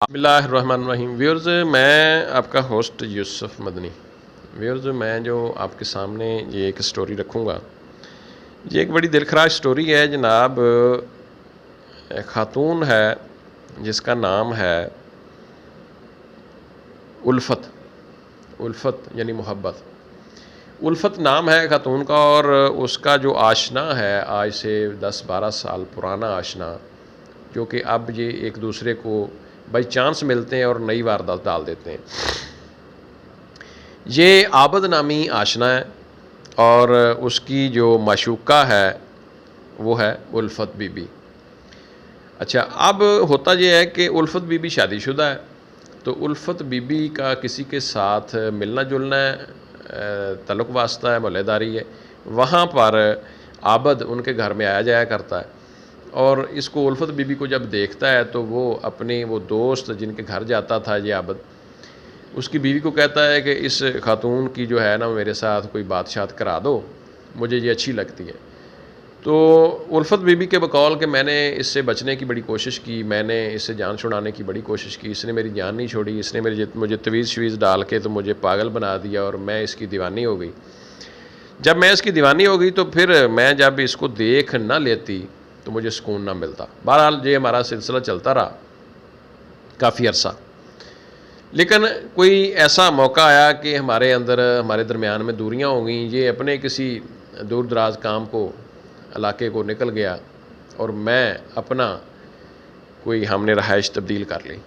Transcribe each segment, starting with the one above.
बिस्मिल्लाहिर्रहमानिर्रहीम। व्यूअर्स, मैं आपका होस्ट यूसुफ मदनी। व्यूअर्स, मैं जो आपके सामने ये एक स्टोरी रखूँगा, ये एक बड़ी दिलखराश स्टोरी है जनाब। एक खातून है जिसका नाम है उल्फ़त। उल्फ़त यानी मोहब्बत। उल्फ़त नाम है खातून का, और उसका जो आशना है आज से 10-12 साल पुराना आशना, जो कि अब ये एक दूसरे को बाई चांस मिलते हैं और नई वारदात डाल देते हैं। ये आबद नामी आशना है और उसकी जो माशूका है वो है उल्फ़त बीबी। अच्छा, अब होता ये है कि उल्फ़त बीबी शादीशुदा है, तो उल्फ़त बीबी का किसी के साथ मिलना जुलना है, तल्लुक़ वास्ता है, मोहल्लेदारी है। वहाँ पर आबद उनके घर में आया जाया करता है, और इसको उल्फ़त बीबी को जब देखता है तो वो अपने वो दोस्त जिनके घर जाता था ये आबद, उसकी बीवी को कहता है कि इस खातून की जो है ना मेरे साथ कोई बात शात करा दो, मुझे ये अच्छी लगती है। तो उल्फ़त बीबी के बकौल कि मैंने इससे बचने की बड़ी कोशिश की, मैंने इससे जान छुड़ाने की बड़ी कोशिश की, इसने मेरी जान नहीं छोड़ी, इसने मुझे तवीज़ शवीज़ डाल के तो मुझे पागल बना दिया और मैं इसकी दीवानी हो गई। जब मैं इसकी दीवानी हो गई तो फिर मैं जब इसको देख ना लेती तो मुझे सुकून ना मिलता। बहरहाल ये हमारा सिलसिला चलता रहा काफ़ी अरसा। लेकिन कोई ऐसा मौका आया कि हमारे दरमियान में दूरियां हो गईं। ये अपने किसी दूर दराज काम को इलाके को निकल गया और मैं अपना कोई हमने रहाइश तब्दील कर ली।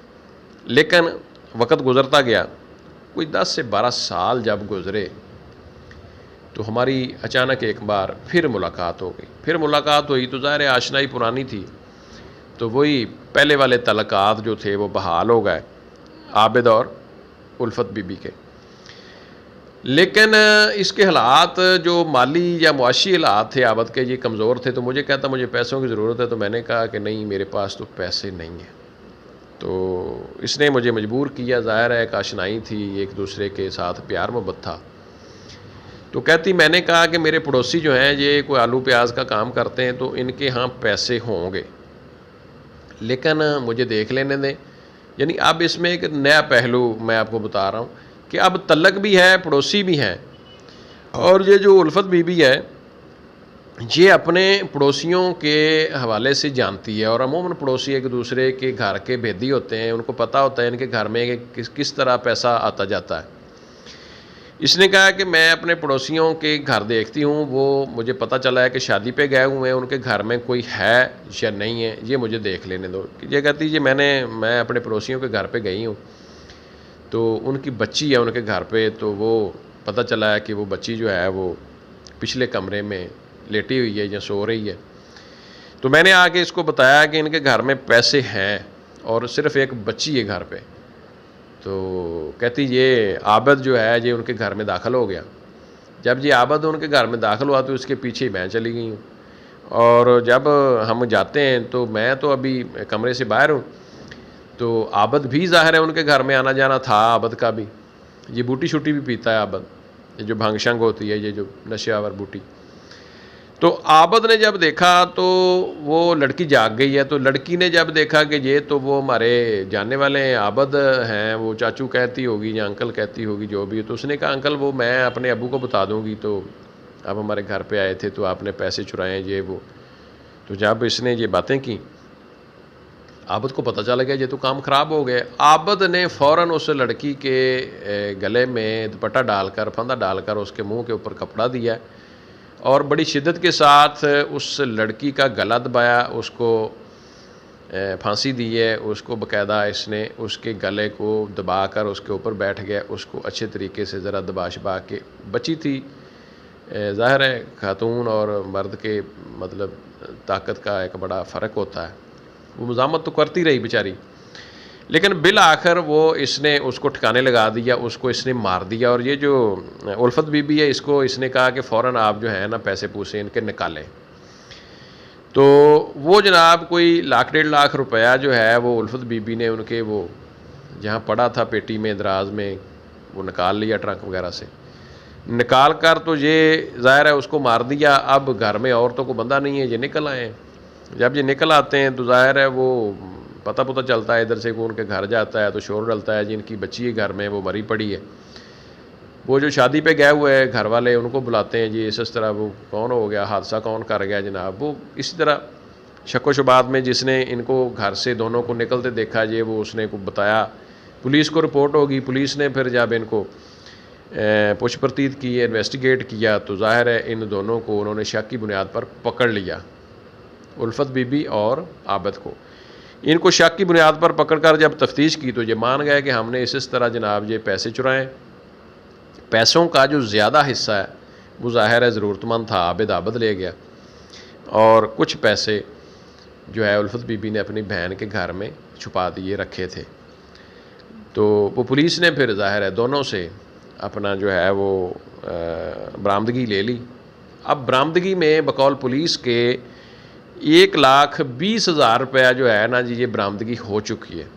लेकिन वक्त गुज़रता गया, कोई 10 से 12 साल जब गुज़रे तो हमारी अचानक एक बार फिर मुलाकात हो गई। फिर मुलाकात हुई तो ज़ाहिर है आशनाई पुरानी थी, तो वही पहले वाले तल्लुकात जो थे वो बहाल हो गए आबिद और उल्फ़त बीबी के। लेकिन इसके हालात जो माली या मुआशी हालात थे आबद के, ये कमज़ोर थे। तो मुझे कहता मुझे पैसों की ज़रूरत है, तो मैंने कहा कि नहीं, मेरे पास तो पैसे नहीं हैं। तो इसने मुझे मजबूर किया। ज़ाहिर है एक आशनाई थी, एक दूसरे के साथ प्यार मोहब्बत था। तो कहती, मैंने कहा कि मेरे पड़ोसी जो हैं ये कोई आलू प्याज का काम करते हैं, तो इनके यहाँ पैसे होंगे, लेकिन मुझे देख लेने दें। यानी अब इसमें एक नया पहलू मैं आपको बता रहा हूँ कि अब तलक भी है, पड़ोसी भी हैं। और ये जो उल्फ़त बीबी है ये अपने पड़ोसियों के हवाले से जानती है, और अमूमन पड़ोसी एक दूसरे के घर के भेदी होते हैं, उनको पता होता है इनके घर में कि किस तरह पैसा आता जाता है। इसने कहा कि मैं अपने पड़ोसियों के घर देखती हूँ, वो मुझे पता चला है कि शादी पे गए हुए हैं, उनके घर में कोई है या नहीं है, ये मुझे देख लेने दो। ये कहती है मैं अपने पड़ोसियों के घर पे गई हूँ, तो उनकी बच्ची है उनके घर पे, तो वो पता चला है कि वो बच्ची जो है वो पिछले कमरे में लेटी हुई है या सो रही है। तो मैंने आके इसको बताया कि इनके घर में पैसे हैं और सिर्फ़ एक बच्ची है घर पे। तो कहती ये आबद जो है ये उनके घर में दाखिल हो गया। जब ये आबद उनके घर में दाखिल हुआ तो इसके पीछे मैं चली गई हूँ, और जब हम जाते हैं तो मैं तो अभी कमरे से बाहर हूँ, तो आबद भी ज़ाहिर है उनके घर में आना जाना था। आबद का भी ये बूटी शूटी भी पीता है आबद, ये जो भांग शांग होती है, ये जो नशेआवर बूटी। तो आबद ने जब देखा तो वो लड़की जाग गई है। तो लड़की ने जब देखा कि ये तो वो हमारे जानने वाले हैं, आबद हैं, वो चाचू कहती होगी या अंकल कहती होगी, जो भी है, तो उसने कहा अंकल वो मैं अपने अबू को बता दूंगी, तो अब हमारे घर पे आए थे तो आपने पैसे चुराए हैं, ये वो। तो जब इसने ये बातें की, आबद को पता चल गया ये तो काम ख़राब हो गया। आबद ने फ़ौरन उस लड़की के गले में दुपट्टा डालकर, फंदा डालकर उसके मुँह के ऊपर कपड़ा दिया और बड़ी शिद्दत के साथ उस लड़की का गला दबाया, उसको फांसी दी है। उसको बाकायदा इसने उसके गले को दबाकर उसके ऊपर बैठ गया, उसको अच्छे तरीके से ज़रा दबा शबा के। बची थी, ज़ाहिर है खातून और मर्द के मतलब ताकत का एक बड़ा फ़र्क होता है। वो मुज़ामत तो करती रही बेचारी, लेकिन बिल आखिर वो इसने उसको ठिकाने लगा दिया, उसको इसने मार दिया। और ये जो उल्फ़त बीबी है, इसको इसने कहा कि फ़ौरन आप जो है ना पैसे पूसे इनके निकालें। तो वो जनाब कोई 1.5 लाख रुपया जो है वो उल्फ़त बीबी ने उनके वो जहाँ पड़ा था पेटी में दराज में, वो निकाल लिया ट्रंक वगैरह से निकाल कर। तो ये ज़ाहिर है उसको मार दिया। अब घर में औरतों को बंदा नहीं है, ये निकल आए हैं। जब ये निकल आते हैं तो ज़ाहिर है वो पता पुता चलता है इधर से को उनके घर जाता है तो शोर डलता है, जिनकी बच्ची है घर में वो मरी पड़ी है। वो जो शादी पे गए हुए हैं घर वाले उनको बुलाते हैं जी, इस तरह वो कौन हो गया, हादसा कौन कर गया जनाब। वो इसी तरह शक शुबात में जिसने इनको घर से दोनों को निकलते देखा जी, वो उसने को बताया, पुलिस को रिपोर्ट होगी। पुलिस ने फिर जब इनको पुछ प्रतीत की, इन्वेस्टिगेट किया, तो जाहिर है इन दोनों को उन्होंने शक की बुनियाद पर पकड़ लिया, उल्फत बीबी और आबिद को। इनको शक की बुनियाद पर पकड़ कर जब तफ्तीश की तो ये मान गए कि हमने इस तरह जनाब ये पैसे चुराएँ। पैसों का जो ज़्यादा हिस्सा है वो ज़ाहिर है ज़रूरतमंद था, आबिद ले गया, और कुछ पैसे जो है उल्फत बीबी ने अपनी बहन के घर में छुपा दिए रखे थे। तो वो पुलिस ने फिर ज़ाहिर है दोनों से अपना जो है वो बरामदगी ले ली। अब बरामदगी में बकौल पुलिस के 1,20,000 रुपया जो है ना जी, ये बरामदगी हो चुकी है।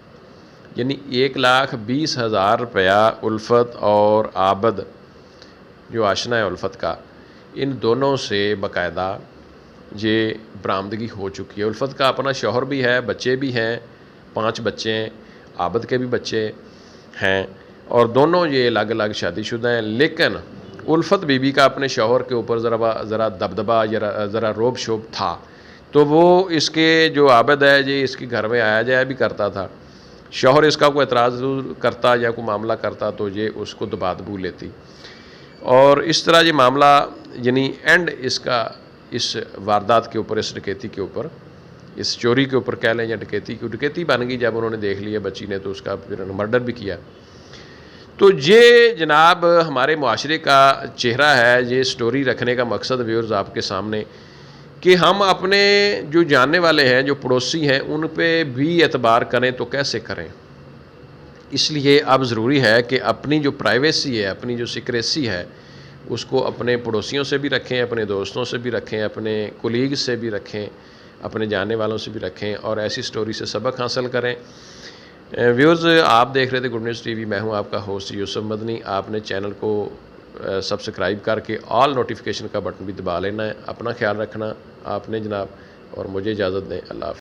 यानी 1,20,000 रुपया उल्फत और आबिद जो आशना है उल्फत का, इन दोनों से बाकायदा ये बरामदगी हो चुकी है। उल्फत का अपना शौहर भी है, बच्चे भी हैं, 5 बच्चे हैं, आबिद के भी बच्चे हैं, और दोनों ये अलग अलग शादीशुदा हैं। लेकिन उल्फत बीबी का अपने शौहर के ऊपर ज़रा दबदबा, ज़रा रोब शोब था, तो वो इसके जो आबिद है जी इसके घर में आया जाया भी करता था। शौहर इसका कोई एतराज़ करता या कोई मामला करता तो ये उसको दबा दबू लेती, और इस तरह ये मामला यानी एंड इसका इस वारदात के ऊपर, इस डकैती के ऊपर, इस चोरी के ऊपर कह लें या डकैती बन गई। जब उन्होंने देख लिया बच्ची ने तो उसका फिर मर्डर भी किया। तो ये जनाब हमारे मुआशरे का चेहरा है। ये स्टोरी रखने का मकसद व्यूअर्स आपके सामने कि हम अपने जो जानने वाले हैं, जो पड़ोसी हैं, उन पे भी एतबार करें तो कैसे करें। इसलिए अब ज़रूरी है कि अपनी जो प्राइवेसी है, अपनी जो सीक्रेसी है, उसको अपने पड़ोसियों से भी रखें, अपने दोस्तों से भी रखें, अपने कोलीग से भी रखें, अपने जानने वालों से भी रखें, और ऐसी स्टोरी से सबक हासिल करें। व्यूअर्स, आप देख रहे थे गुड न्यूज़ टीवी। मैं हूं आपका होस्ट यूसुफ मदनी। आपने चैनल को सब्सक्राइब करके ऑल नोटिफिकेशन का बटन भी दबा लेना है। अपना ख्याल रखना आपने जनाब, और मुझे इजाज़त दें। अल्लाह हाफ़िज़।